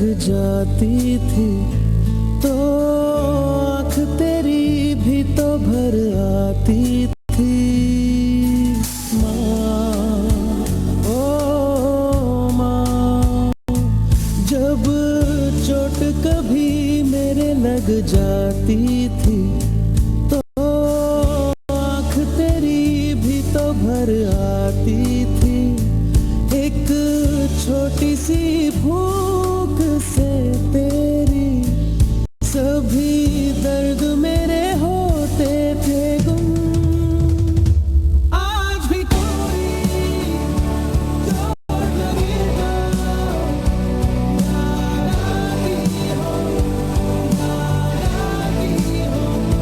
लग जाती थी तो आँख तेरी भी तो भर आती थी माँ, ओ माँ। जब चोट कभी मेरे लग जाती थी तो आँख तेरी भी तो भर आती थी। एक छोटी सी भूख से तेरी सभी दर्द मेरे होते थे गुम। आज भी कोई चोट लगी तो याद आती हो, याद आती हो।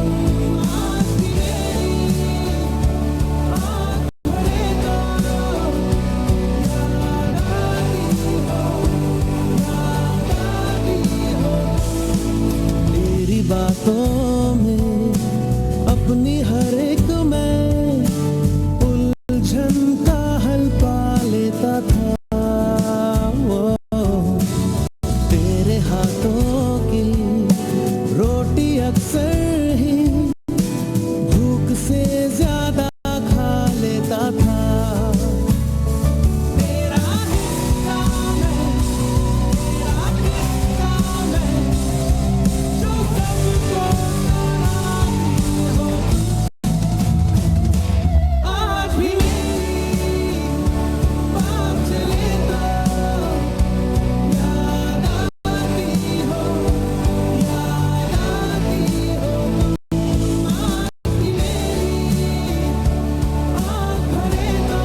आज भी मेरी आँख भरे तो तेरी बातों में अपनी हर एक मैं उलझन का हल पा लेता था। वो तेरे हाथों की रोटी अक्सर ही भूख से ज्यादा खा लेता था। तेरा हिस्सा मैं, तेरा हिस्सा मैं, जो सबको सराहती हो। आज भी मेरी बात चले तो याद आती हो, याद आती हो। आज भी मेरी आँख भरे तो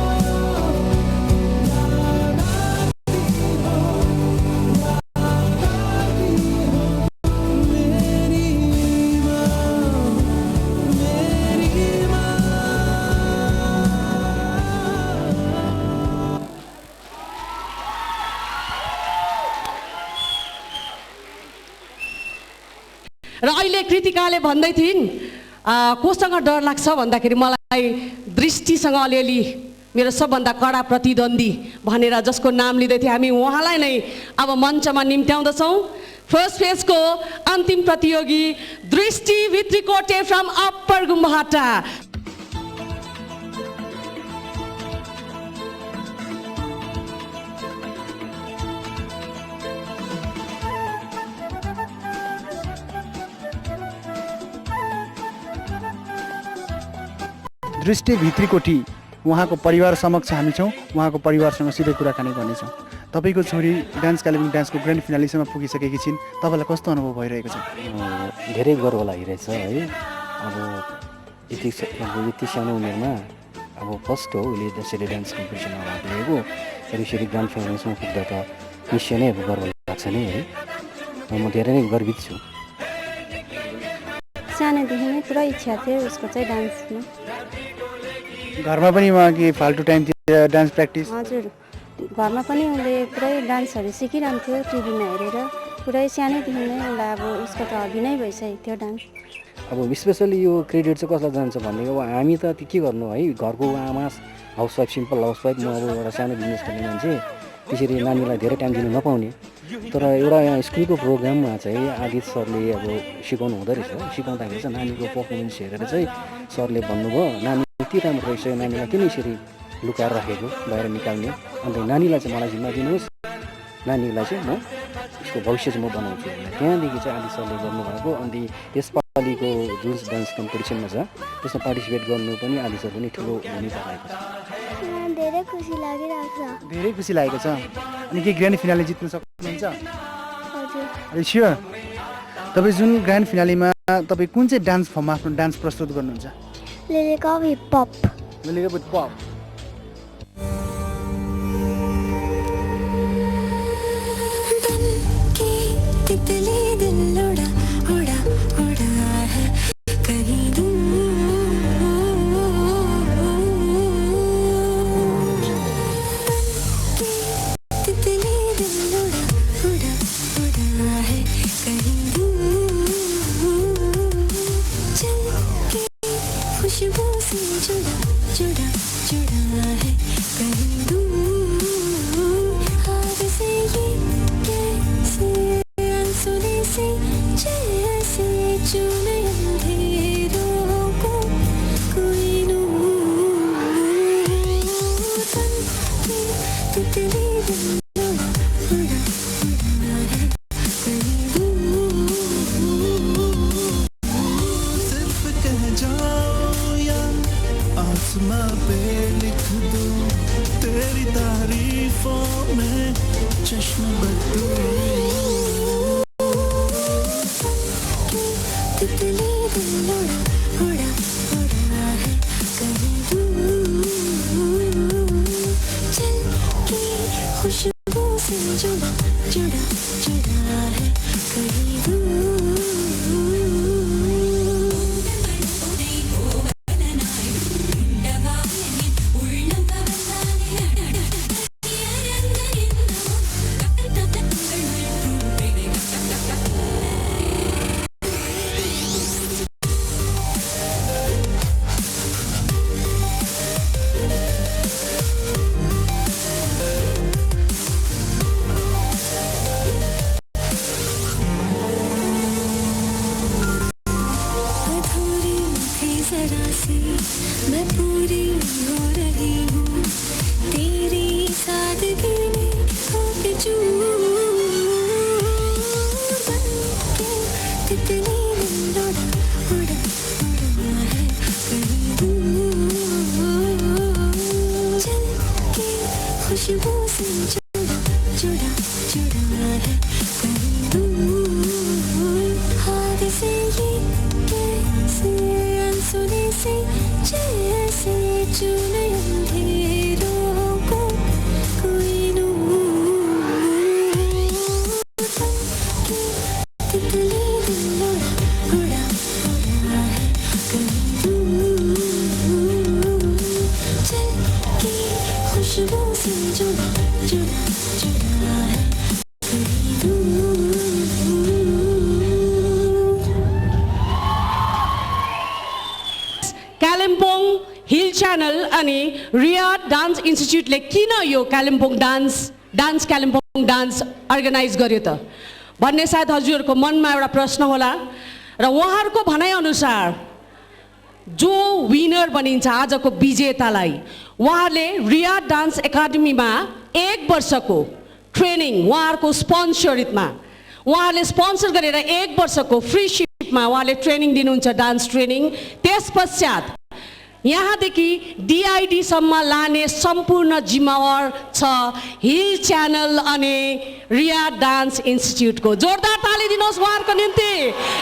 याद आती हो, याद आती हो। मेरी माँ, मेरी माँ। र अहिले कृतिकाले भन्दै थिइन् कोसँग डर लाग्छ भन्दाखेरि मलाई दृष्टिसँग अलिअलि मेरो सबभन्दा कडा प्रतिद्वन्दी भनेर जसको नाम लिँदै थिएँ हामी उहाँलाई नै अब मञ्चमा निम्त्याउँदछौँ। फर्स्ट फेजको अन्तिम प्रतियोगी दृष्टि भित्रीकोटे फ्रम अप्पर गुम्बाहटा। दृष्टि भित्रीकोटी उहाँको परिवार समक्ष हामी छौँ। उहाँको परिवारसँग सिधै कुराकानी गर्नेछौँ। तपाईँको छोरी डान्स कालेबुङ डान्सको ग्रान्ड फिनालेसम्म पुगिसकेकी छिन्। तपाईँलाई कस्तो अनुभव भइरहेको छ? धेरै गर्व लागिरहेछ है। अब यति सानो उमेरमा अब फर्स्ट हो उसले त्यसरी डान्स कम्पिटिसनमा भाग लिएको र यसरी ग्रान्ड फाइनल्समा पुग्दा त निश्चय नै अब गर्व लाग्छ नै है। म धेरै नै गर्वित छु। सानोदेखि नै पुरा इच्छा थियो उसको चाहिँ डान्समा। घरमा पनि उहाँकी फाल्टु टाइमतिर डान्स प्र्याक्टिस? हजुर, घरमा पनि उसले पुरै डान्सहरू सिकिरहन्थ्यो टिभीमा हेरेर। पुरै सानैदेखि नै उसलाई अब उसको त हबी नै भइसकेको थियो डान्स। अब स्पेसली यो क्रेडिट चाहिँ कसलाई जान्छ भनेदेखि अब हामी त के गर्नु है, घरको आमा हाउसवाइफ, सिम्पल हाउसवाइफ। म अब एउटा सानो बिजनेस गर्ने मान्छे, त्यसरी नानीलाई धेरै टाइम दिनु नपाउने। तर एउटा यहाँ स्कुलको प्रोग्राममा चाहिँ आदित सरले अब सिकाउनु हुँदो रहेछ। सिकाउँदाखेरि चाहिँ नानीको पर्फर्मेन्स हेरेर चाहिँ सरले भन्नुभयो नानी यति राम्रो रहेछ, नानीलाई किन यसरी लुकाएर राखेको, बाहिर निकाल्ने। अन्त नानीलाई चाहिँ मलाई जिम्मा दिनुहोस्, नानीलाई चाहिँ म यसको भविष्य चाहिँ म बनाउँछु भनेर त्यहाँदेखि चाहिँ आदित सरले गर्नुभएको। अनि त्यसपालिको जुन डान्स कम्पिटिसनमा छ त्यसमा पार्टिसिपेट गर्नु पनि आदित सर पनि ठुलो भूमिका रहेको छ। धेरै खुसी लागिरहेको छ। धेरै खुसी लागेको छ। अनि के ग्रान्ड फिनाले जित्नु सक्नुहुन्छ? हजुर। स्योर। तपाईँ जुन ग्रान्ड फिनालेमा तपाईँ कुन चाहिँ डान्स फर्ममा आफ्नो डान्स प्रस्तुत गर्नुहुन्छ? लिलिक अफ हिप हप। लिलिक अफ हिप हप। तितली दिल उड़ा उड़ा उड़ा है कहीं दूर। तितली दिल उड़ा उड़ा उड़ा है कहीं दूर। चल के खुशबू से जुड़ा जुड़ा जुड़ा है कहीं दूर। हाथ से ये कैसे चश्मे बदलू तितली दिल उड़ा उड़ा उड़ा है कहीं दूर चल के खुशबू से जुड़ा जुड़ा जुड़ा है कहीं दूर अधूरी थी जरा सी मैं पूरी हो रही हूँ तेरी सादगी में होके चूर बनके तितली दिल उड़ा उड़ा उड़ा है कहीं दूर चल के खुशबू से जुड़ा जुड़ा जुड़ा है कहीं दूर हाथ से ये कैसे अनसुने से जैसे चुने अंधेरों को कोई नूर बनके तितली दिल उड़ा उड़ा उड़ा है कहीं दूर चल के खुशबू से जुड़ा जुड़ा जुड़ा है कहीं दूर कालिम्पोङ हिल च्यानल अनि रियाद डान्स इन्स्टिच्युटले किन यो Kalimpong dance Kalimpong dance organise गर्यो त भन्ने सायद हजुरहरूको मनमा एउटा प्रश्न होला र उहाँहरूको भनाइअनुसार जो विनर बनिन्छ आजको विजेतालाई उहाँहरूले रियाद डान्स एकाडेमीमा 1 वर्षको ट्रेनिङ उहाँहरूको स्पोन्सरितमा उहाँहरूले स्पोन्सर गरेर 1 वर्षको फ्री सिपमा उहाँले ट्रेनिङ दिनुहुन्छ डान्स ट्रेनिङ त्यसपश्चात यहाँदेखि डिआइडीसम्म लाने सम्पूर्ण जिम्मेवार छ हिल च्यानल अनि रियाद डान्स इन्स्टिच्युटको जोरदार ताली दिनुहोस् उहाँहरूको निम्ति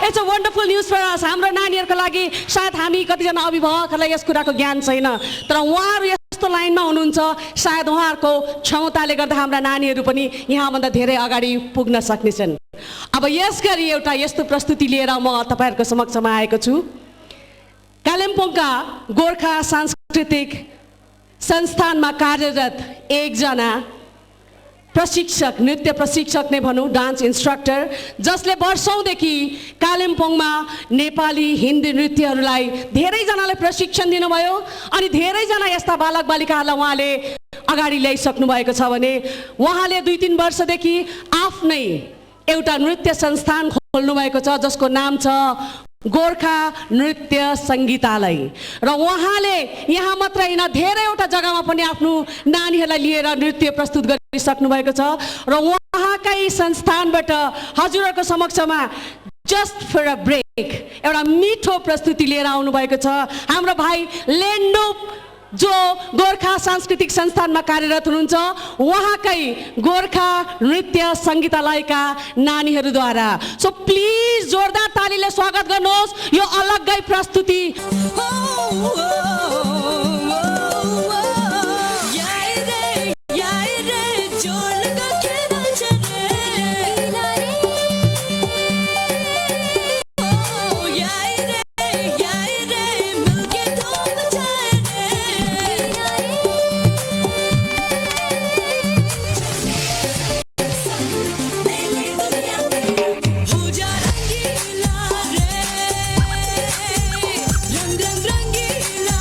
it's a wonderful news for us हाम्रो नानीहरूको लागि सायद हामी कतिजना अभिभावकहरूलाई यस कुराको ज्ञान छैन तर उहाँहरू यस्तो लाइनमा हुनुहुन्छ सायद उहाँहरूको क्षमताले गर्दा हाम्रा नानीहरू पनि यहाँभन्दा धेरै अगाडि पुग्न सक्नेछन् अब यसगरी एउटा यस्तो प्रस्तुति लिएर म तपाईँहरूको समक्षमा आएको छु कालिम्पोङका गोर्खा सांस्कृतिक संस्थानमा कार्यरत एकजना प्रशिक्षक नृत्य प्रशिक्षक नै भनौँ डान्स इन्स्ट्रक्टर जसले वर्षौँदेखि कालिम्पोङमा नेपाली हिन्दी नृत्यहरूलाई धेरैजनालाई प्रशिक्षण दिनुभयो अनि धेरैजना यस्ता बालक बालिकाहरूलाई उहाँले अगाडि ल्याइसक्नु भएको छ भने उहाँले 2-3 वर्षदेखि आफ्नै एउटा नृत्य संस्थान खोल्नु भएको छ जसको नाम छ गोर्खा नृत्य सङ्गीतालय र उहाँले यहाँ मात्र हैन धेरैवटा जग्गामा पनि आफ्नो नानीहरूलाई लिएर नृत्य प्रस्तुत गरिसक्नु भएको छ र उहाँकै संस्थानबाट हजुरहरूको समक्षमा जस्ट फर अ ब्रेक एउटा मिठो प्रस्तुति लिएर आउनु भएको छ हाम्रो भाइ लेन्डुप जो गोर्खा सांस्कृतिक संस्थानमा कार्यरत हुनुहुन्छ उहाँकै गोर्खा नृत्य सङ्गीतालयका नानीहरूद्वारा सो प्लिज जोरदार तालीले स्वागत गर्नुहोस् यो अलग्गै प्रस्तुति रंग रंगीला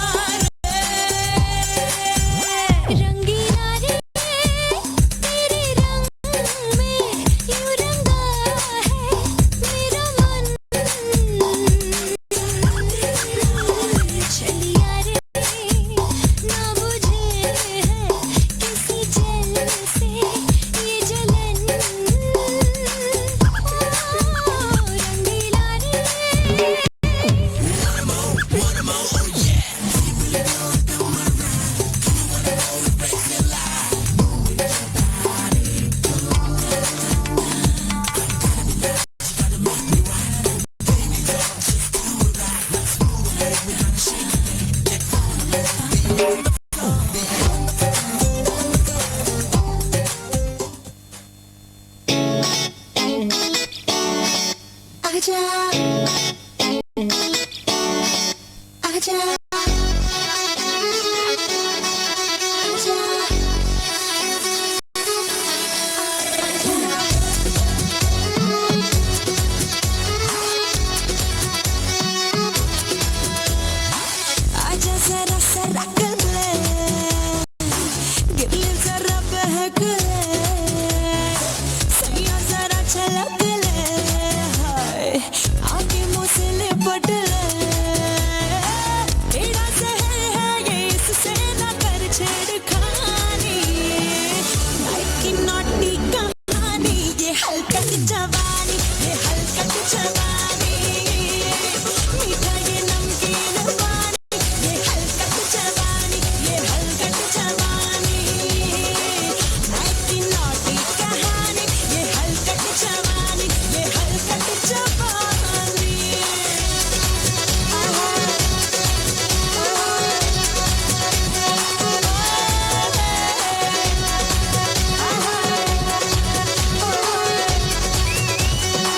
आजा आजा आजा जरा सरक ले गिरले जरा बहक ले सैया जरा छलक ले हाय आके मुझसे लिपट ले तेरा जहर है ये इससे ना कर छेड़खानी नाइट की नॉटी कहानी ये हलकत जवानी ये हलकत जवानी मीठा ये नमकीन पानी ये हलकत जवानी ये हलकत जवानी नाइट की नॉटी कहानी ये हलकत जवानी ये हलकत जवानी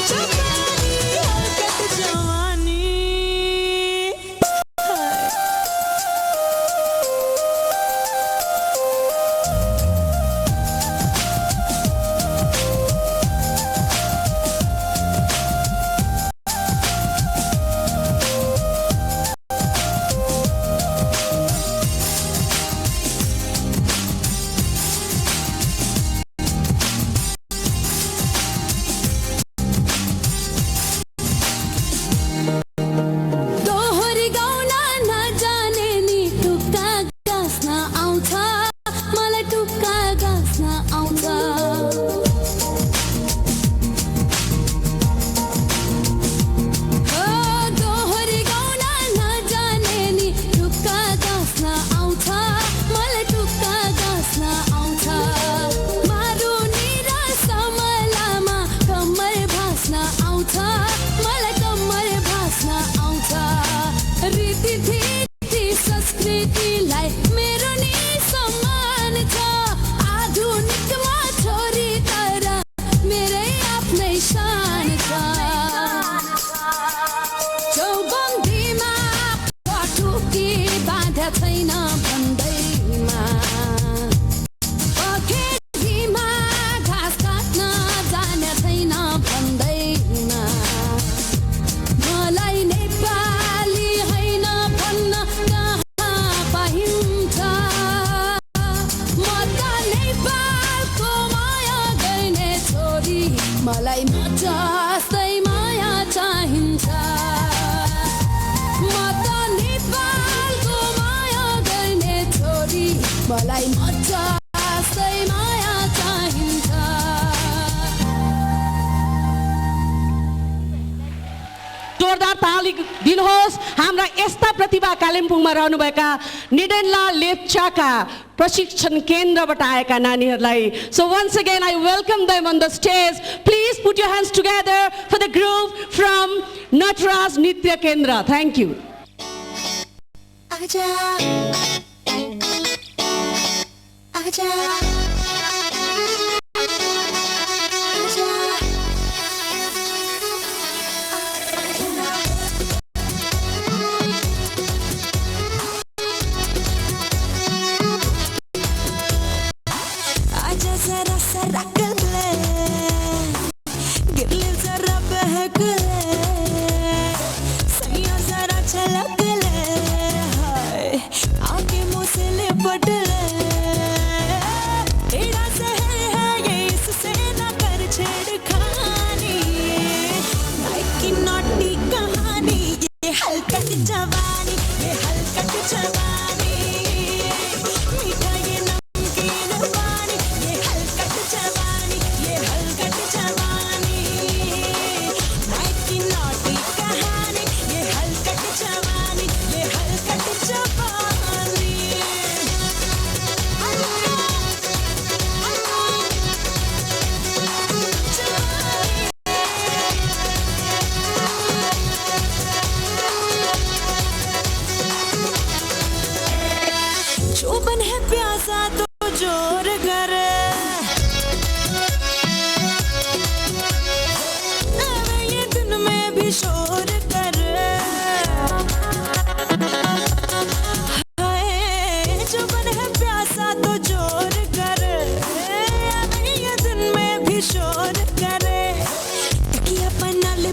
जवानी हलकत जवानी दोहोरी गाउन नजाने नि टुक्का गाँस्न आउँछ मलाई टुक्का गाँस्न आउँछ दोहोरी गाउन नजाने नि टुक्का गाँस्न आउँछ मलाई टुक्का गाँस्न आउँछ मारुनी र समलामा कम्मर भास्न आउँछ मलाई कम्मर भास्न आउँछ रीतिथिति संस्कृतिलाई मेरो नि सम्मान छ आधुनिकमा छोरी तर मेरै आफ्नै शान छ चौबन्दीमा पटुकी बाँध्या छैन भन्दैमा पखेलीमा घाँस काट्न जाने छैन भन्दैमा मलाई नेपाली होइन भन्न कहाँ पाइन्छ म त नेपालको माया गर्ने छोरी मलाई म जस्तै माया चाहिन्छ म त नेपालको माया गर्ने छोरी मलाई म जस्तै माया चाहिन्छ जोरदार ताली दिनुहोस् हाम्रा यस्ता प्रतिभा कालिम्पोङमा रहनुभएका निडेनलाल लेप्चाका प्रशिक्षण केन्द्रबाट आएका नानीहरूलाई so once again I welcome them on the stage please put your hands together for the group from Nataraj Nritya Kendra thank you आजा आजा आजा जरा सरक ले गिरले जरा बहक ले सैया जरा छलक ले हाय आके मुझसे लिपट ले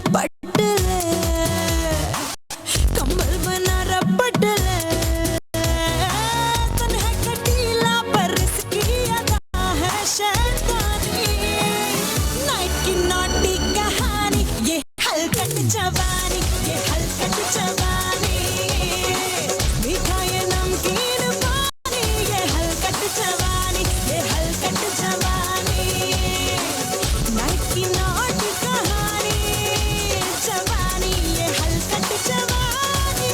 पट ले, कम्बल बना रपट ले, तन है कटीला पर इसकी अदा है शैतानी, नाइट की नॉटी कहानी, ये हलकट जवानी, ये हलकट जवानी, मीठा ये नमकीन पानी, ये हलकट जवानी, ये हलकट जवानी, नाइट की नॉटी कहानी, जवानी, ये हलकट जवानी।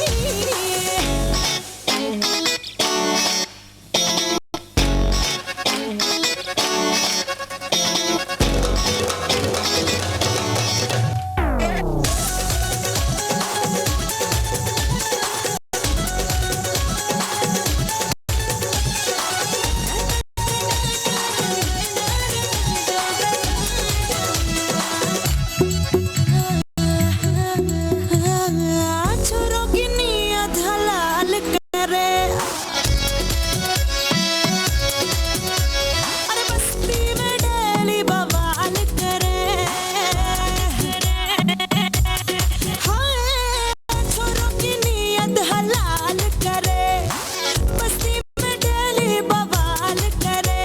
छोरों की नीयत हलाल करे, अरे बस्ती में डेली बवाल करे, हाय छोरों की नीयत हलाल करे, बस्ती में डेली बवाल करे,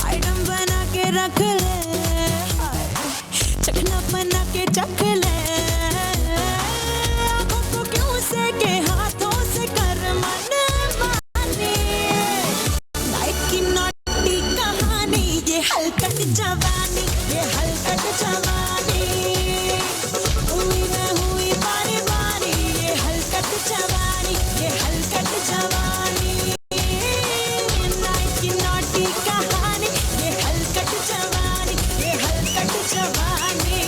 आइटम बना के रख ले, हाय चखना बना के चख ले, आँखों को क्यों से के हाथों से कर मन मानी, लाइफ की नॉटी कहानी, ये हलकट जवानी, ये हलकट जवानी, हुई न हुई बारी बारी, ये हलकट जवानी, ये हलकट जवानी, लाइफ की नॉटी कहानी, ये हलकट जवानी, ये हलकट जवानी।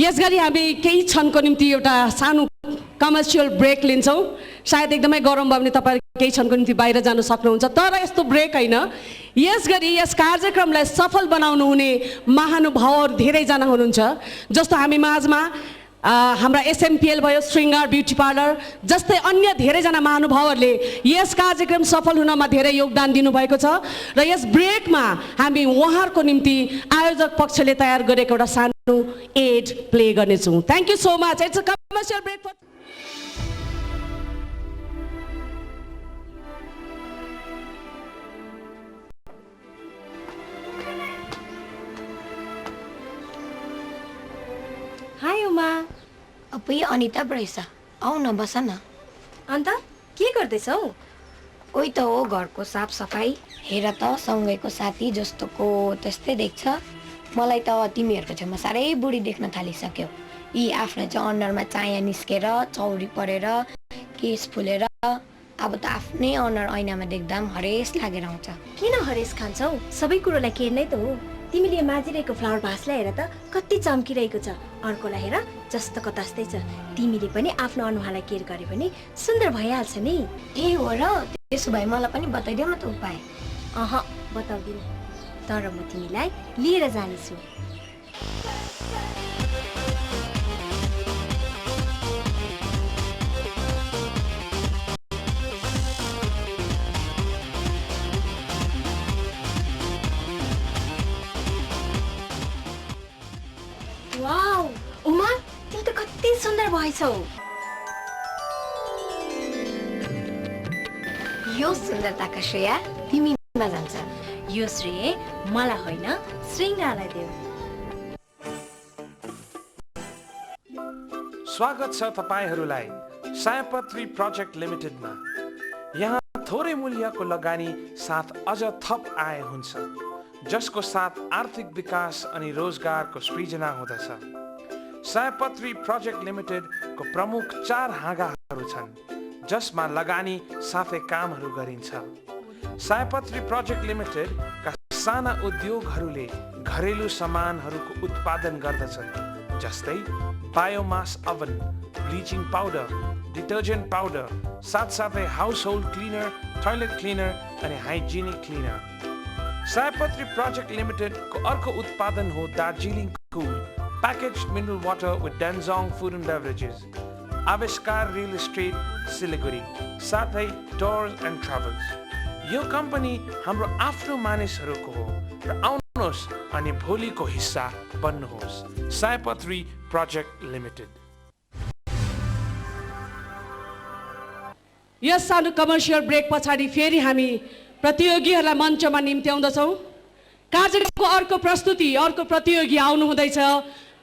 यसगरी हामी केही क्षणको निम्ति एउटा सानो कमर्सियल ब्रेक लिन्छौँ। सायद एकदमै गरम भयो भने तपाईँ केही क्षणको निम्ति बाहिर जान सक्नुहुन्छ, तर यस्तो ब्रेक होइन। यसगरी यस कार्यक्रमलाई सफल बनाउनु हुने महानुभावहरू धेरैजना हुनुहुन्छ, जस्तो हामी माझमा हाम्रा एसएमपिएल भयो, श्रृङ्गार ब्युटी पार्लर जस्तै अन्य धेरैजना महानुभावहरूले यस कार्यक्रम सफल हुनमा धेरै योगदान दिनुभएको छ र यस ब्रेकमा हामी उहाँहरूको निम्ति आयोजक पक्षले तयार गरेको एउटा सानो एड प्ले गर्नेछौँ। Thank you so much. It's a commercial break for hi Uma. अपुई अनिता पो रहेछ, आऊ न बस न। अन्त के गर्दैछौ? उही त हो घरको साफ सफाई। हेर त सँगैको साथी जस्तोको त्यस्तै देख्छ। मलाई त तिमीहरूको छेउमा साह्रै बुढी देख्न थालिसक्यो। यी आफ्नो चाहिँ अनुहारमा चाया निस्केर चौरी परेर केस फुलेर अब त आफ्नै अनुहार ऐनामा देख्दा पनि हरेस लागेर आउँछ। किन हरेस खान्छौ? सबै कुरोलाई केयर नै त हो। तिमीले माझिरहेको फ्लावर भासलाई हेर त कति चम्किरहेको छ। अर्कोलाई हेर जस्तोको तस्तै छ। तिमीले पनि आफ्नो अनुहारलाई केयर गर्यो भने सुन्दर भइहाल्छ नि। ए हो र? त्यसो भए मलाई पनि बताइदेऊ न त उपाय। बताउँदिनँ, तर म तिमीलाई लिएर जानेछु। वाउ उमा, तिमी त कति सुन्दर भएछौ। यो सुन्दरताका श्रेय तिमीमा जान्छ। यो श्रेय मलाई होइन, श्रृङ्गारलाई देऊ। स्वागत छ तपाईहरूलाई सयपत्री प्रोजेक्ट लिमिटेडमा। यहाँ थोरै मूल्यको लगानी साथ अझ थप आय हुन्छ, जसको साथ आर्थिक विकास अनि रोजगारको सृजना हुँदछ। सयपत्री प्रोजेक्ट लिमिटेडको प्रमुख 4 हाँगाहरू छन्, जसमा लगानी साथै कामहरू गरिन्छ। सयपत्री प्रोजेक्ट लिमिटेडका साना उद्योगहरूले घरेलु सामानहरूको उत्पादन गर्दछन्, जस्तै biomass oven, bleaching powder, detergent powder, साथसाथै household cleaner, toilet cleaner अनि hygienic cleaner. Sayapatri project limited को अर्को उत्पादन हो Darjeeling cool packaged mineral water with Denzong food and beverages, Aavishkar real estate Siliguri, साथै टुर्स एन्ड ट्राभल्स। यो कम्पनी हाम्रो आफ्नो मानिसहरूको हो र आउनुहोस् अनि भोलिको हिस्सा बन्नुहोस्। सयपत्री प्रोजेक्ट लिमिटेड। यस सानो कमर्सियल ब्रेक पछाडि फेरि हामी प्रतियोगीहरूलाई मञ्चमा निम्त्याउँदछौँ। कार्यक्रमको अर्को प्रस्तुति, अर्को प्रतियोगी आउनु हुँदैछ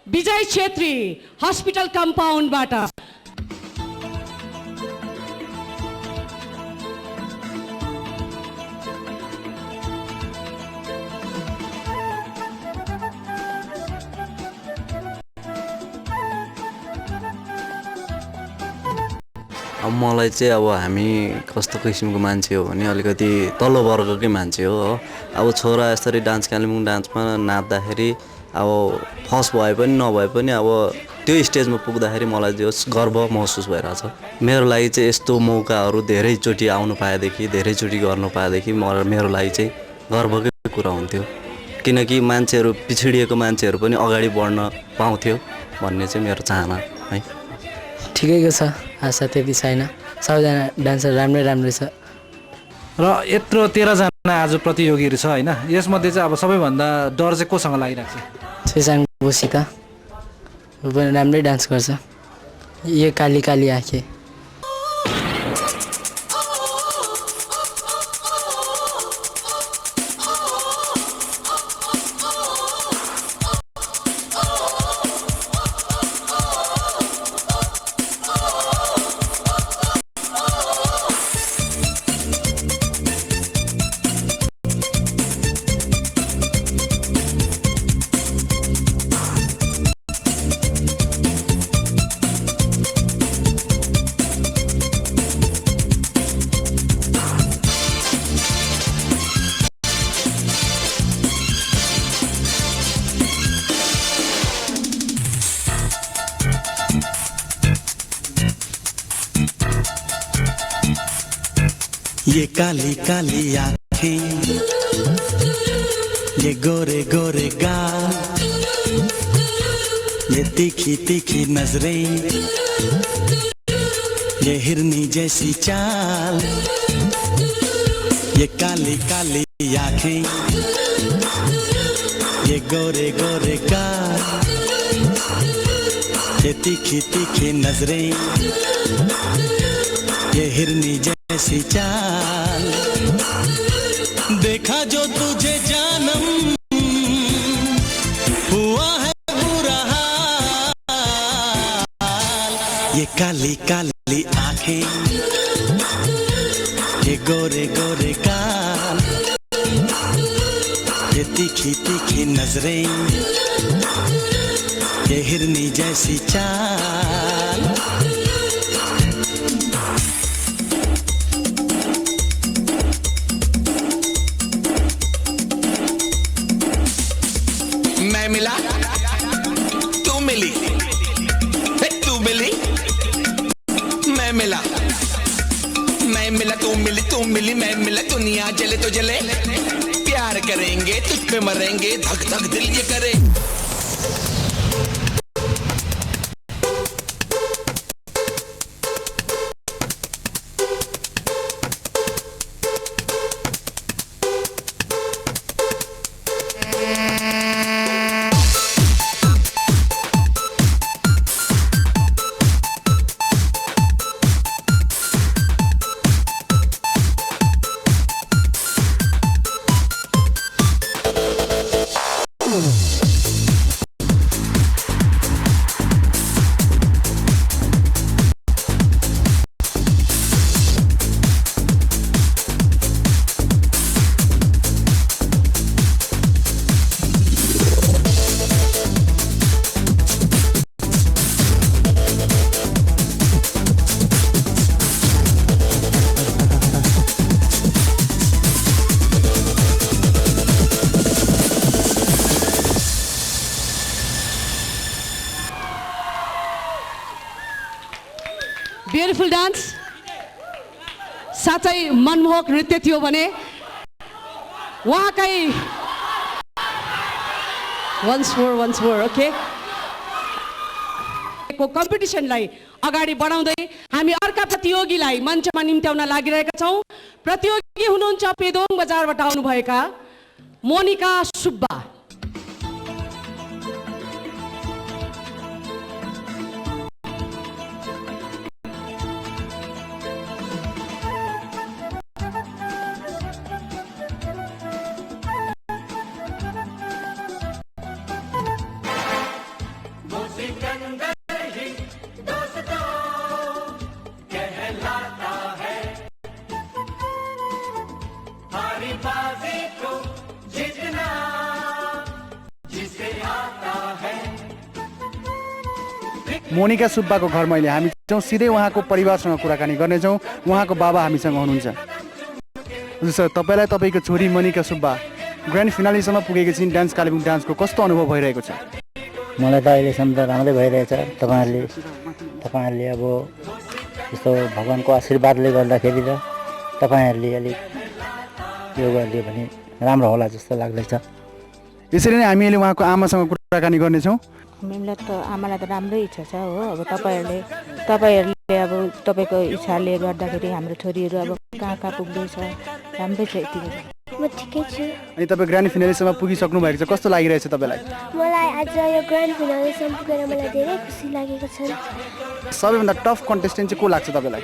विजय छेत्री हस्पिटल कम्पाउन्डबाट। अब मलाई चाहिँ अब हामी कस्तो किसिमको मान्छे हो भने अलिकति तल्लो वर्गकै मान्छे हो। अब छोरा यसरी डान्स कालिम्पोङ डान्समा नाच्दाखेरि अब फर्स्ट भए पनि नभए पनि अब त्यो स्टेजमा पुग्दाखेरि मलाई त्यो गर्व महसुस भइरहेछ। मेरो लागि चाहिँ यस्तो मौकाहरू धेरैचोटि आउनु पाएदेखि, धेरैचोटि गर्नु पाएदेखि मेरो लागि चाहिँ गर्वकै कुरा हुन्थ्यो। किनकि मान्छेहरू, पिछडिएको मान्छेहरू पनि अगाडि बढ्न पाउँथ्यो भन्ने चाहिँ मेरो चाहना है। ठिकैको छ, आशा त्यति छैन। सबैजना डान्सर राम्रै छ र यत्रो 13 जना आज प्रतियोगीहरू छ हैन। यसमध्ये चाहिँ अब सबैभन्दा डर चाहिँ कोसँग लागिरहेको छ? सेसाङ बोसिका पनि राम्रै डान्स गर्छ। यो काली काली आँखे ये काली काली आँखें, ये गोरे गोरे गाल, ये तीखी तीखी नजरें, ये हिरनी जैसी चाल। ये काली काली आँखें, ये गोरे गोरे गाल, ये तीखी तीखी नजरें, ये हिरनी जैसी चाल। देखा जो तुझे जानम हुआ है बुरा हाल। ये काली काली आंखें, ये गोरे गोरे गाल, ये तीखी तीखी नजरें, ये हिरनी जैसी चाल। मैं मिला, तू मिली, तू मिली, मैं मिला, मैं मिला, तू मिली, मैं मिला। दुनिया जले तो जले, प्यार करेंगे तुझ पे मरेंगे, धक धक दिल ये करे। ब्युटिफुल डान्स, साँच्चै मनमोहक नृत्य थियो भने उहाँकै वन्स मोर ओके को कम्पिटिसनलाई अगाडि बढाउँदै हामी अर्का प्रतियोगीलाई मञ्चमा निम्त्याउन लागिरहेका छौँ। प्रतियोगी हुनुहुन्छ पेदोङ बजारबाट आउनुभएका मोनिका सुब्बा। मोनिका सुब्बाको घरमा अहिले हामी छौँ। सिधै उहाँको परिवारसँग कुराकानी गर्नेछौँ। उहाँको बाबा हामीसँग हुनुहुन्छ। हजुर सर, तपाईँलाई तपाईँको छोरी मोनिका सुब्बा ग्रान्ड फिनालेसम्म पुगेकी छिन्। डान्स कालेबुङ डान्सको कस्तो अनुभव भइरहेको छ? मलाई त अहिलेसम्म त राम्रै भइरहेछ। तपाईँहरूले अब यस्तो भगवान्को आशीर्वादले गर्दाखेरि र तपाईँहरूले अलिक यो गरिदियो भने राम्रो होला जस्तो लाग्दैछ। यसरी नै हामीले उहाँको आमासँग कुराकानी गर्नेछौँ। हामीलाई त आमालाई त राम्रै इच्छा छ हो। अब तपाईँहरूले अब तपाईँको इच्छाले गर्दाखेरि हाम्रो छोरीहरू अब कहाँ कहाँ पुग्दैछ, राम्रै छ। यतिको म ठिकै छु। अनि तपाईँ ग्रान्ड फिनालेसम्म पुगिसक्नु भएको छ, कस्तो लागिरहेछ तपाईँलाई? मलाई आज यो ग्रान्ड फिनालेसम्म पुगेर मलाई धेरै खुसी लागेको छ। सबैभन्दा टफ कन्टेस्टेन्ट चाहिँ को लाग्छ तपाईँलाई?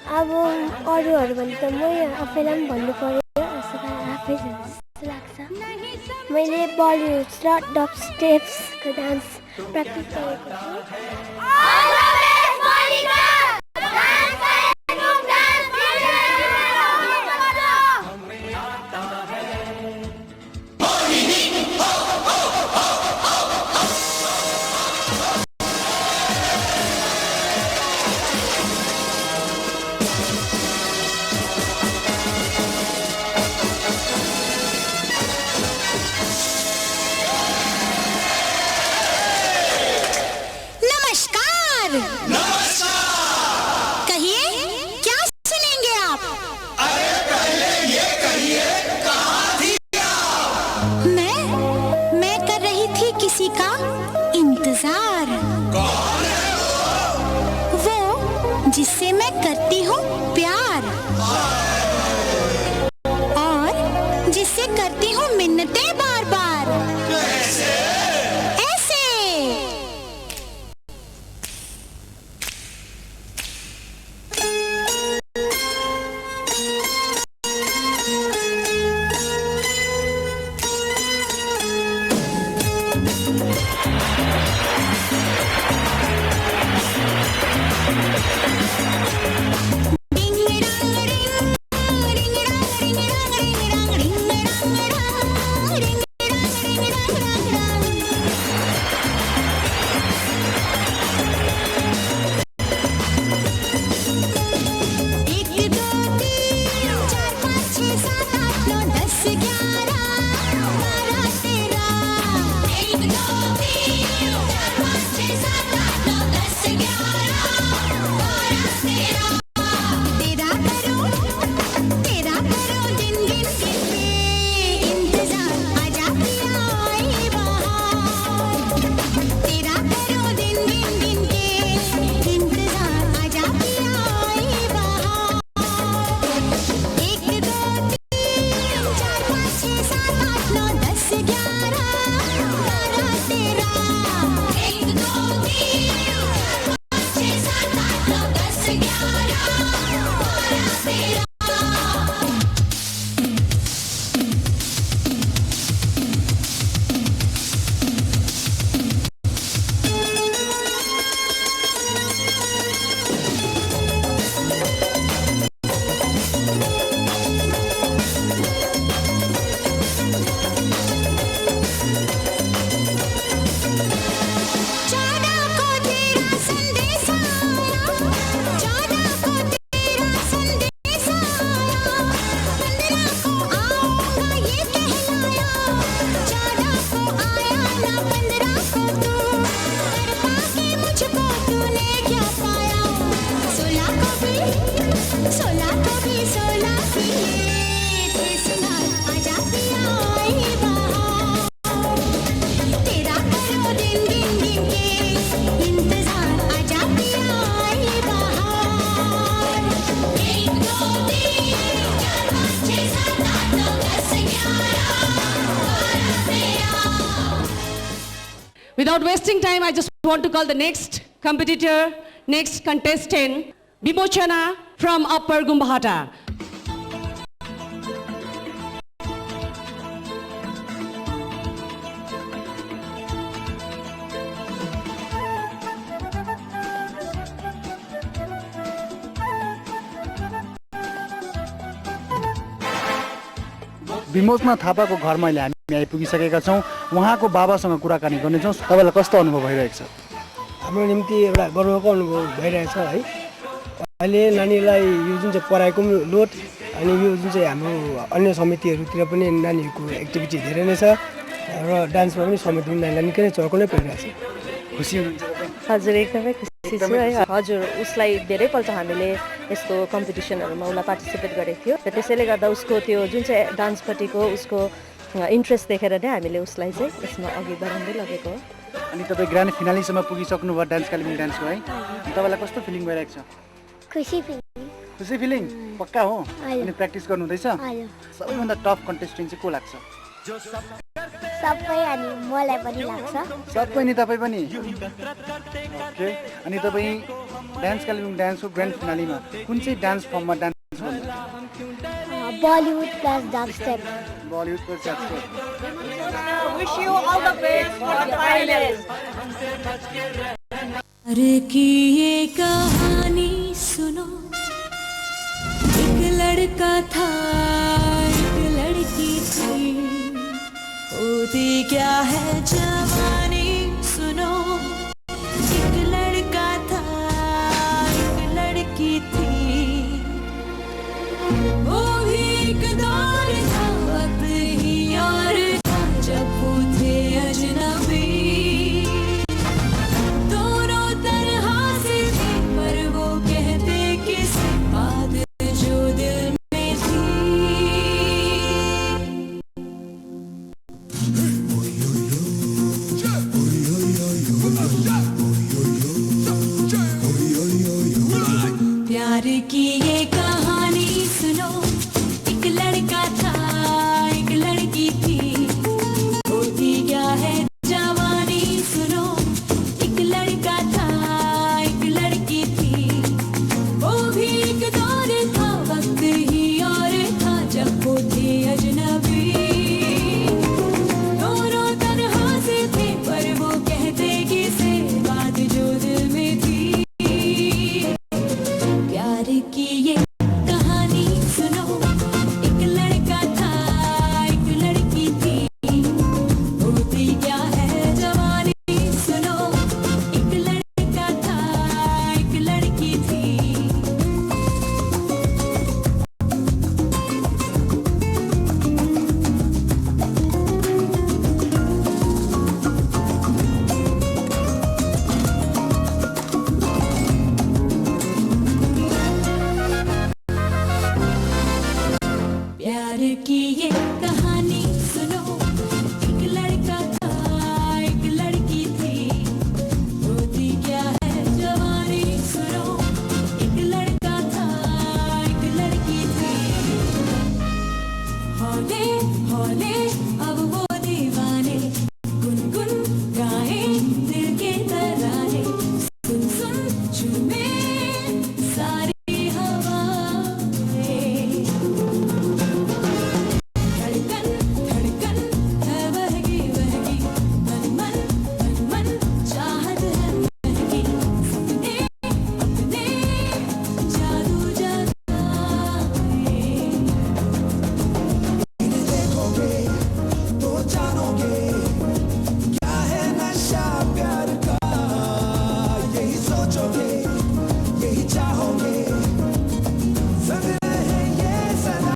अब अरूहरू भने त म आफैलाई पनि भन्नु पर्यो, आफै जस्तो लाग्छ। मैले बलिउड र डब स्टेप्सको डान्स प्र्याक्टिस गरेको छु। जिससे मैं करती हूँ प्यार और जिससे करती हूँ मिन्नतें बार बार। ऐसे Without wasting time, I just want to call the next competitor, next contestant, Bimochana from Upper Gumbahata. विमोचना थापाको घरमा अहिले हामी आइपुगिसकेका छौँ। उहाँको बाबासँग कुराकानी गर्नेछौँ। तपाईँलाई कस्तो अनुभव भइरहेको छ? हाम्रो निम्ति एउटा गर्वको अनुभव भइरहेछ है। अहिले नानीलाई यो जुन चाहिँ पढाइको लोड अनि यो जुन चाहिँ हाम्रो अन्य समितिहरूतिर पनि नानीहरूको एक्टिभिटी धेरै नै छ र डान्समा पनि समितिमा नानीलाई निकै नै चर्को नै परिरहेछ। खुसी हुनुहुन्छ? हजुर एकदमै खुसी छु है। हजुर उसलाई धेरैपल्ट हामीले यस्तो कम्पिटिसनहरूमा उसलाई पार्टिसिपेट गरेको थियो र त्यसैले गर्दा उसको त्यो जुन चाहिँ डान्सपट्टिको उसको इन्ट्रेस्ट देखेर नै हामीले उसलाई चाहिँ यसमा अघि बढाउँदै लगेको हो। अनि तपाईँ ग्रान्ड फिनालीसम्म पुगिसक्नु भयो डान्स कालिम्पोङ डान्सको है। तपाईँलाई कस्तो फिलिङ भइरहेको छ? खुसी फिलिङ। खुसी फिलिङ पक्का हो? अनि प्र्याक्टिस गर्नु हुँदैछ? सबैभन्दा टफ कन्टेस्टेन्ट चाहिँ को लाग्छ? सबै अनि मलाई पनि लाग्छ। सबै नि तपाईँ पनि? ओके। अनि तपाईँ डान्स कालिम्पोङ डान्सको ग्रान्ड फिनालीमा कुन चाहिँ डान्स फर्ममा डान्स गर्नुहुन्छ? Bollywood plus dub step. Bollywood plus dub step. Wish you all the best for the finals. अरे की ये कहानी सुनो, एक लड़का था एक लड़की थी, होती क्या है जवानी सुनो, एक लड़का था एक लड़की थी, वो भी एक दौर था वक्त ही और था जब वो थे अजनबी, दोनों तरह से थे पर वो कहते किसी बात जो दिल में थी। प्यार की ये कहानी सुनो, एक लड़का था एक लड़की थी, होती क्या है जवानी सुनो, एक लड़का था एक लड़की थी, वो भी एक दौर था वक्त ही और था जब वो थे अजनबी, दोनों तरह से थे पर वो कहते किसे बात जो दिल में थी। प्यार की ये कहानी सुनो, एक लड़का था एक लड़की थी, होती क्या है जवानी सुनो, एक लड़का था एक लड़की थी। प्यार की ये कहानी सुनो, एक लड़का था एक लड़की थी, होती क्या है जवानी सुनो, एक लड़का था एक लड़की थी। हौले हौले अब वो दीवाने गुनगुन गाए दिल के तराने, सुन सुन झूमे सारी हवाएं, धड़कन धड़कन है बहकी बहकी, मन मन मन मन चाहत है महकी, सपने अपने जादू जगाए। देखोगे तो जानोगे क्या है नशा प्यार का, यही सोचोगे यही चाहोगे, संग रहे ये सदा।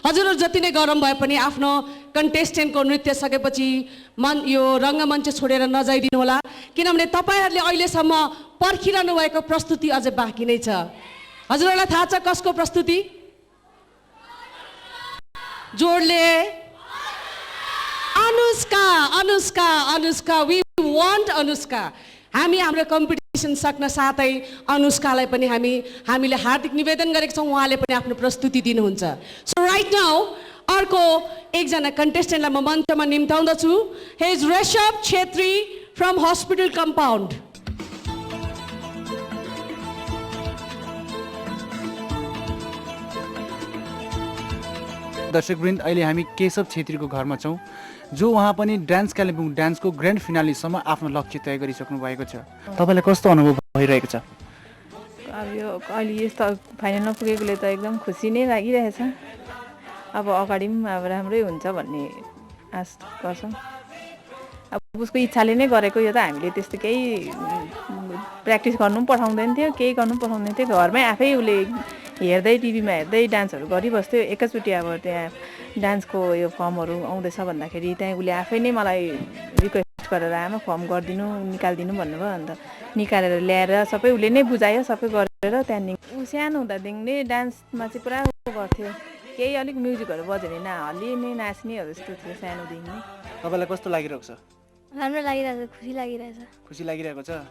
हजुरहरू जति नै गरम भए पनि आफ्नो कन्टेस्टेन्टको नृत्य सकेपछि यो रङ्गमञ्च छोडेर नजाइदिनु होला, किनभने तपाईँहरूले अहिलेसम्म पर्खिरहनु भएको प्रस्तुति अझै बाँकी नै छ। हजुरहरूलाई थाहा छ कसको प्रस्तुति? जोडले अनुष्का अनुष्का अनुष्का वी वान्ट अनुष्का। हामी हाम्रो कम्पिटिसन सक्न साथै अनुष्कालाई पनि हामीले हार्दिक निवेदन गरेका छौँ, उहाँले पनि आफ्नो प्रस्तुति दिनुहुन्छ। सो राइट नाउ अर्को एकजना कन्टेस्टेन्टलाई म मञ्चमा निम्ताउँदछु। He is Rishabh Chhetri from hospital compound. दर्शकवृन्द, अहिले हामी केशव छेत्रीको घरमा छौँ, जो उहाँ पनि डान्स कालिम्पोङ डान्सको ग्रान्ड फिनालीसम्म आफ्नो लक्ष्य तय गरिसक्नु भएको छ। तपाईँलाई कस्तो अनुभव भइरहेको छ? अब यो अहिले यस्तो फाइनलमा पुगेकोले त एकदम खुसी नै लागिरहेछ। अब अगाडि पनि अब राम्रै हुन्छ भन्ने आश गर्छौँ। अब उसको इच्छाले नै गरेको, यो त हामीले त्यस्तो केही प्र्याक्टिस गर्नु पनि पठाउँदैन थियो, केही गर्नु पनि पठाउँदैन थियो। घरमै आफै उसले हेर्दै टिभीमा हेर्दै डान्सहरू गरिबस्थ्यो। एकैचोटि अब त्यहाँ डान्सको यो फर्महरू आउँदैछ भन्दाखेरि त्यहाँ उसले आफै नै मलाई रिक्वेस्ट गरेर आमा फर्म गरिदिनु, निकालिदिनु भन्नुभयो। अन्त निकालेर ल्याएर सबै उसले नै बुझायो, सबै गरेर त्यहाँदेखि ऊ सानो हुँदादेखि नै डान्समा चाहिँ पुरा गर्थ्यो। केही अलिक म्युजिकहरू बज्यो भने हल्लिने नाच्नेहरू जस्तो थियो सानोदेखि नै। तपाईँलाई कस्तो लागिरहेको छ? राम्रो लागिरहेछ, खुसी लागिरहेछ। खुसी लागिरहेको छ।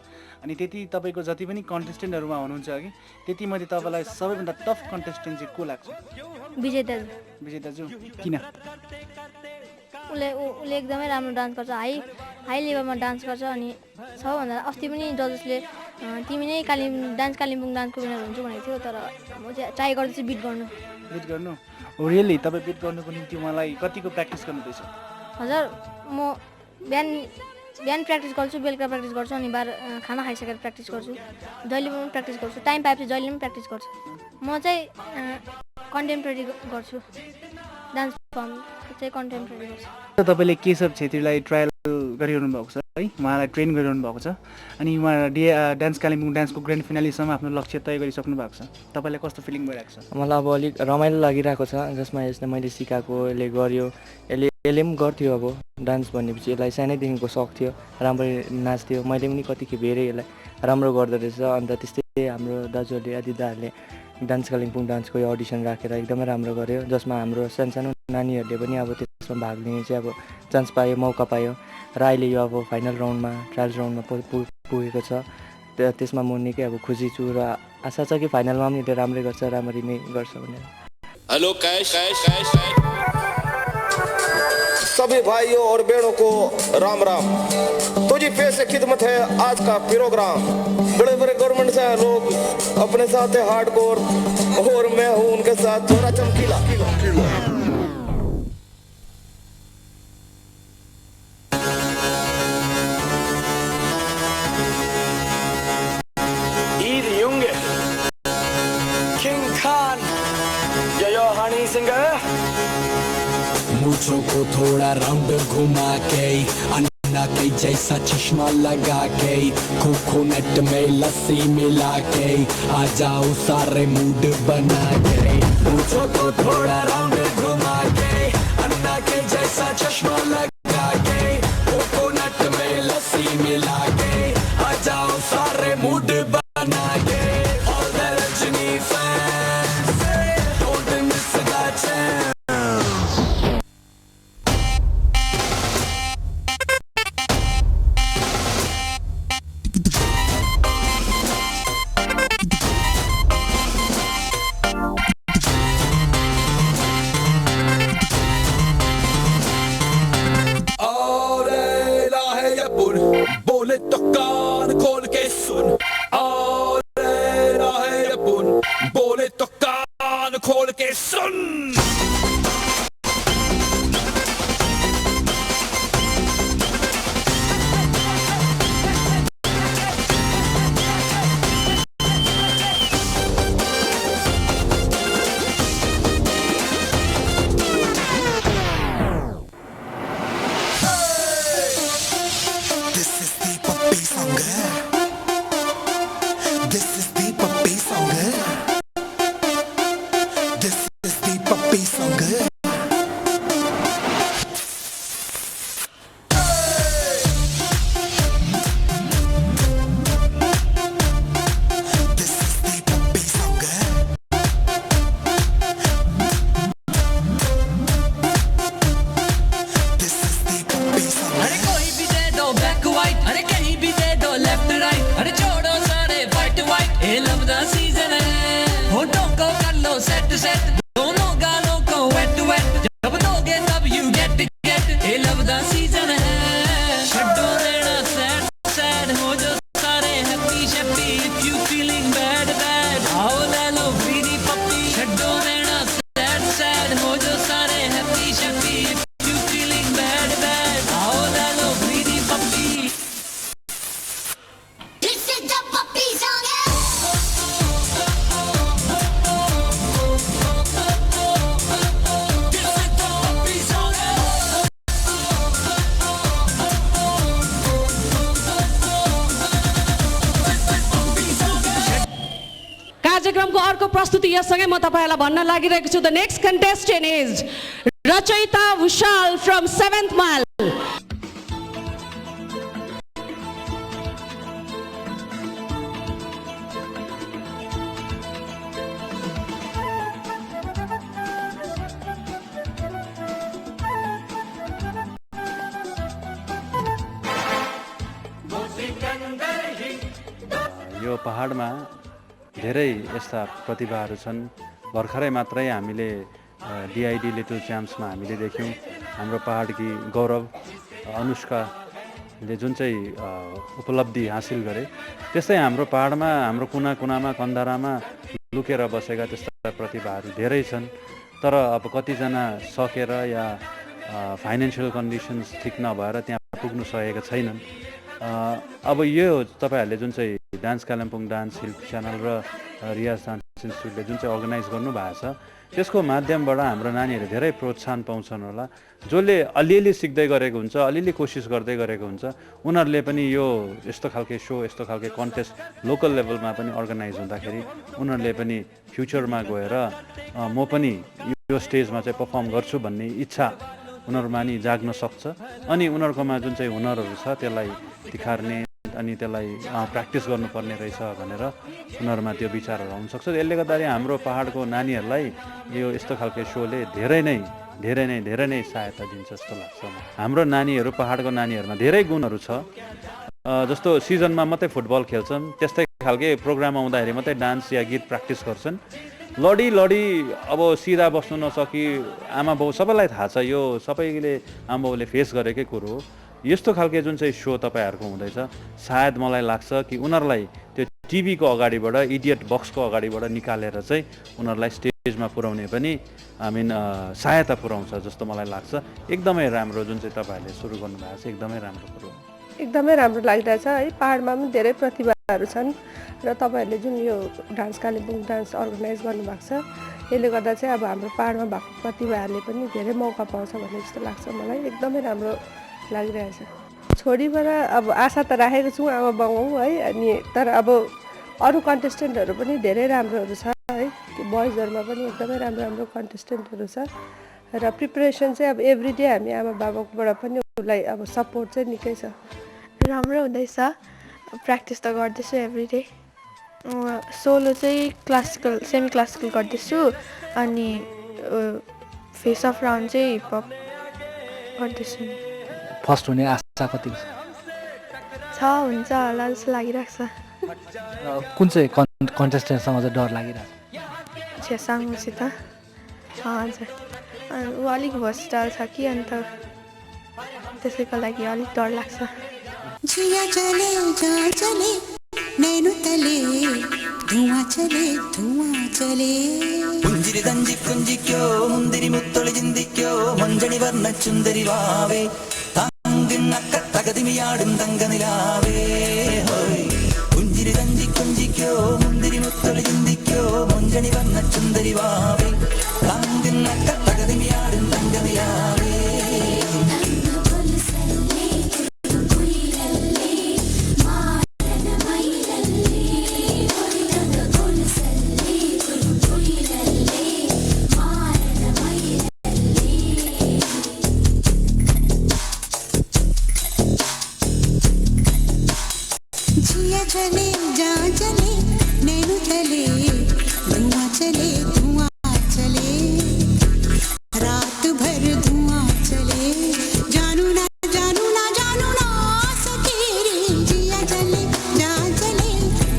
अनि त्यति तपाईँको जति पनि कन्टेस्टेन्टहरूमा हुनुहुन्छ कि त्यति मध्ये तपाईँलाई सबैभन्दा टफ कन्टेस्टेन्ट चाहिँ को लाग्छ? विजय दाजु। विजय दाजु किन? उसले एकदमै राम्रो डान्स गर्छ, हाई लेभलमा डान्स गर्छ। अनि सबभन्दा अस्ति पनि जजेसले तिमी नै डान्स कालिम्पोङ डान्सको विनर हुन्छु भनेको थियो, तर म चाहिँ ट्राई गर्दैछु बिट गर्नु। बिट गर्नु? हो रियली? तपाईँ बिट गर्नुको निम्ति उहाँलाई कतिको प्र्याक्टिस गर्नुहुँदैछ? हजुर, म बिहान प्र्याक्टिस गर्छु, बेलुका प्र्याक्टिस गर्छु, अनि खाना खाइसकेर प्र्याक्टिस गर्छु। जहिले पनि प्र्याक्टिस गर्छु, टाइम पाएपछि जहिले पनि प्र्याक्टिस गर्छु। म चाहिँ कन्टेम्पोरेरी गर्छु, डान्स फर्म चाहिँ कन्टेम्पोरेरी गर्छु। तपाईँले केशव छेत्रीलाई ट्रायल गरिरहनु भएको छ है, उहाँलाई ट्रेन गरिरहनु भएको छ, अनि उहाँ डान्स कालिम्पोङ डान्सको ग्रान्ड फिनालीसम्म आफ्नो लक्ष्य तय गरिसक्नु भएको छ। तपाईँलाई कस्तो फिलिङ भइरहेको छ? मलाई अब अलिक रमाइलो लागिरहेको छ, जसमा यसले मैले सिकाएको यसले गर्यो, यसले पनि गर्थ्यो। अब डान्स भनेपछि यसलाई सानैदेखिको सौक थियो, राम्ररी नाच्थ्यो। मैले पनि कतिखेप हेरेँ यसलाई राम्रो गर्दो रहेछ। अन्त त्यस्तै हाम्रो दाजुहरूले दिदाहरूले डान्स कालिम्पोङ डान्सको यो अडिसन राखेर एकदमै राम्रो गर्यो, जसमा हाम्रो सानसानो नानीहरूले पनि अब त्यसमा भाग लिने चाहिँ अब चान्स पायो, मौका पायो। र अहिले यो अब फाइनल राउन्डमा ट्रायल्स राउन्डमा पुगेको छ। त्यसमा म निकै अब खुसी छु र आशा छ कि फाइनलमा पनि यसले राम्रै गर्छ, राम्ररी नै गर्छ भनेर। हेलो सभी भाइयों और बहनों को राम राम। तुझी पे से खिदमत है आज का प्रोग्राम। बड़े बड़े गवर्नमेंट से लोग अपने साथ है हार्डकोर, और मैं हूँ उनके साथ थोड़ा चमकीला। किंग खान यो हनी सिंगर। मूंछों को थोड़ा राउंड घुमा के, अन्ना के जैसा चश्मा लगा के, कोकोनट में लस्सी मिला के, आ जाओ सारे मूड बना के। मूंछों को थोड़ा राउंड घुमा के, अन्ना के जैसा चश्मा लगा के, कोकोनट में लस्सी मिला के, आ जाओ सारे मूड बना के। All the Rajini fans, don't miss that chance. बोले तो कान खोल के सुन, बोले तो कान खोल के सुन। यससँगै म तपाईँहरूलाई भन्न लागिरहेको छु द नेक्स्ट कन्टेस्टेन्ट इज रचयिता विशाल फ्रम 7th माइल। यो पहाडमा धेरै यस्ता प्रतिभाहरू छन्। भर्खरै मात्रै हामीले डिआइडी लिटल च्याम्प्समा हामीले देख्यौँ हाम्रो पहाडकी गौरव अनुष्काले जुन चाहिँ उपलब्धि हासिल गरे, त्यस्तै हाम्रो पहाडमा हाम्रो कुना कुनामा कन्दारामा लुकेर बसेका त्यस्ता प्रतिभाहरू धेरै छन्। तर अब कतिजना सकेर या फाइनेन्सियल कन्डिसन्स ठिक नभएर त्यहाँ पुग्नु सकेका छैनन्। अब यो तपाईँहरूले जुन चाहिँ dance Kalimpong dance hill channel र रियाज डान्स इन्स्टिट्युटले जुन चाहिँ अर्गनाइज गर्नुभएको छ, त्यसको माध्यमबाट हाम्रो नानीहरू धेरै प्रोत्साहन पाउँछन् होला। जसले अलिअलि सिक्दै गरेको हुन्छ, अलिअलि कोसिस गर्दै गरेको हुन्छ, उनीहरूले पनि यो यस्तो खालके सो, यस्तो खालके कन्टेस्ट लोकल लेभलमा पनि अर्गनाइज हुँदाखेरि उनीहरूले पनि फ्युचरमा गएर म पनि यो स्टेजमा चाहिँ पर्फर्म गर्छु भन्ने इच्छा उनीहरूमा नि जाग्न सक्छ। अनि उनीहरूकोमा जुन चाहिँ हुनरहरू छ त्यसलाई तिखार्ने अनि त्यसलाई प्र्याक्टिस गर्नुपर्ने रहेछ भनेर उनीहरूमा त्यो विचारहरू आउनसक्छ। यसले गर्दाखेरि हाम्रो पहाडको नानीहरूलाई यो यस्तो खालको सोले धेरै नै सहायता दिन्छ जस्तो लाग्छ। हाम्रो नानीहरू पहाडको नानीहरूमा धेरै गुणहरू छ। जस्तो सिजनमा मात्रै फुटबल खेल्छन्, त्यस्तै खालके प्रोग्राम आउँदाखेरि मात्रै डान्स या गीत प्र्याक्टिस गर्छन्। लडी अब सिधा बस्नु नसकी आमा बाउ सबैलाई थाहा छ, यो सबैले आमा बाउले फेस गरेकै कुरो हो। यस्तो खालके जुन चाहिँ सो तपाईँहरूको हुँदैछ, सायद मलाई लाग्छ कि उनीहरूलाई त्यो टिभीको अगाडिबाट इडियट बक्सको अगाडिबाट निकालेर चाहिँ उनीहरूलाई स्टेजमा पुर्याउने पनि सहायता पुर्याउँछ जस्तो मलाई लाग्छ। एकदमै राम्रो जुन चाहिँ तपाईँहरूले सुरु गर्नुभएको छ, एकदमै राम्रो कुरो हो। एकदमै राम्रो लागिरहेछ है। पहाडमा पनि धेरै प्रतिभाहरू छन् र तपाईँहरूले जुन यो डान्स कालिम्पोङ डान्स अर्गनाइज गर्नुभएको छ, यसले गर्दा चाहिँ अब हाम्रो पहाडमा भएको प्रतिभाहरूले पनि धेरै मौका पाउँछ भन्ने जस्तो लाग्छ मलाई। एकदमै राम्रो लागिरहेछ। छोरीबाट अब आशा त राखेको छौँ आमा बाउ है, अनि तर अब अरू कन्टेस्टेन्टहरू पनि धेरै राम्रोहरू छ है। बोइजहरूमा पनि एकदमै राम्रो कन्टेस्टेन्टहरू छ र प्रिपरेसन चाहिँ अब एभ्रिडे हामी आमा बाबाकोबाट पनि उसलाई अब सपोर्ट चाहिँ निकै छ। राम्रो हुँदैछ, प्र्याक्टिस त गर्दैछु एभ्रिडे। सोलो चाहिँ क्लासिकल सेमी क्लासिकल गर्दैछु अनि फेस अफ राउन्ड चाहिँ हिपहप गर्दैछु। फर्स्ट हुने आशा कति छ हुन्छ होला जस्तो लागिरहेको छ। कुन चाहिँ कन्टेस्टेन्टसँग चाहिँ डर लागिरहेको छ? छेसाङसित हजुर, ऊ अलिक भर्सटाइल छ कि अन्त त्यसैको लागि अलिक डर लाग्छ। जिया चले जहाँ चले नैनो तले धुआं चले പുഞ്ചിരി തഞ്ചിക്കുഞ്ചിക്കോ മുന്തിരി മുത്തൊളി ചിന്തിക്കോ മഞ്ചണി വർണ്ണ ചുന്ദരി വാവേ തങ്കിണ്ണക്ക തകതിമിയാടും തങ്കനിലാവേ പുഞ്ചിരി തഞ്ചിക്കുഞ്ചിക്കോ മുന്തിരി മുത്തൊളി ചിന്തിക്കോ മഞ്ചണി വർണ്ണ ചുന്ദരി വാവേ തങ്കിണ്ണക്ക തകതിമിയാടും തങ്കനിലാവേ चले जहाँ चले नैनो तले धुआं चले रात भर धुआं चले जानू ना सके रे जिया चले जहाँ चले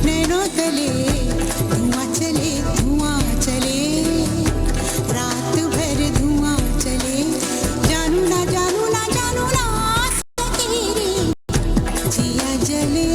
नैनो तले धुआं चले रात भर धुआं चले जानू ना सके रे जिया जले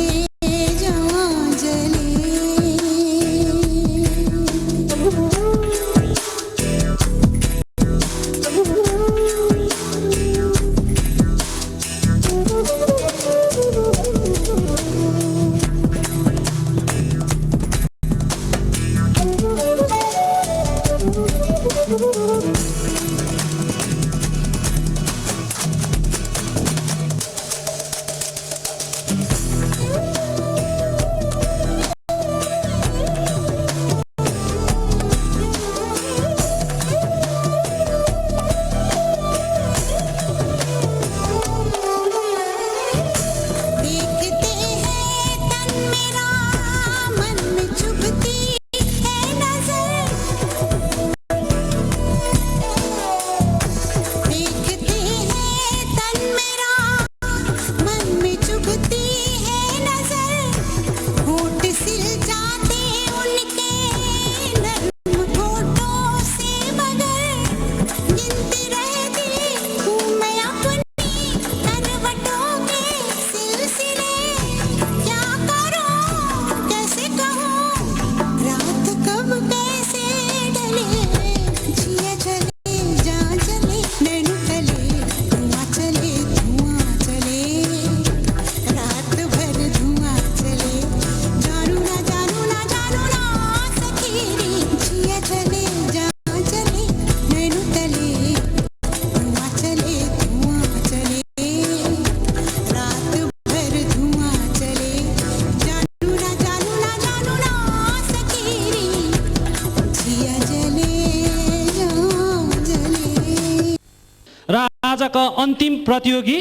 आजका अन्तिम प्रतियोगी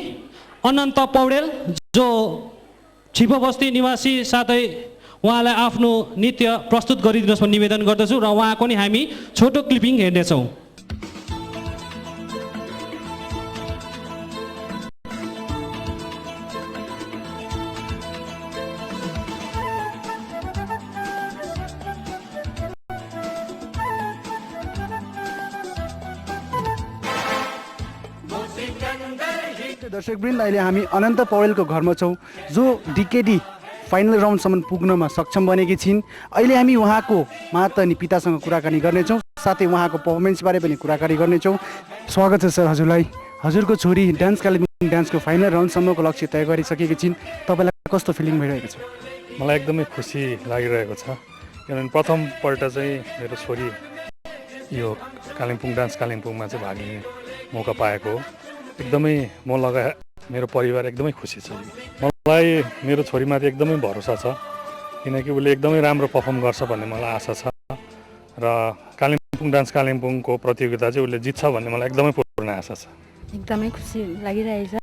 अनन्त पौडेल जो छिपबस्ती निवासी साथै उहाँलाई आफ्नो नृत्य प्रस्तुत गरिदिनुहोस् भन्ने निवेदन गर्दछु र उहाँको नि हामी छोटो क्लिपिङ हेर्नेछौँ। दर्शकवृन्द अहिले हामी अनन्त पौडेलको घरमा छौँ जो डिकेडी फाइनल राउन्डसम्म पुग्नमा सक्षम बनेकी छिन्। अहिले हामी उहाँको माता अनि पितासँग कुराकानी गर्नेछौँ, साथै उहाँको पर्फर्मेन्सबारे पनि कुराकानी गर्नेछौँ। स्वागत छ सर हजुरलाई। हजुरको छोरी डान्स कालेबुङ डान्सको फाइनल राउन्डसम्मको लक्ष्य तय गरिसकेकी छिन्, तपाईँलाई कस्तो फिलिङ भइरहेको छ? मलाई एकदमै खुसी लागिरहेको छ, किनभने प्रथमपल्ट चाहिँ मेरो छोरी यो कालिम्पोङ डान्स कालिम्पोङमा चाहिँ भाग लिने मौका पाएको हो। एकदमै म लगायत मेरो परिवार एकदमै खुसी छ। मलाई मेरो छोरीमाथि एकदमै भरोसा छ, किनकि उसले एकदमै राम्रो पर्फर्म गर्छ भन्ने मलाई आशा छ र कालिम्पोङ डान्स कालिम्पोङको प्रतियोगिता चाहिँ उसले जित्छ भन्ने मलाई एकदमै पूर्ण आशा छ। एकदमै खुसी लागिरहेछ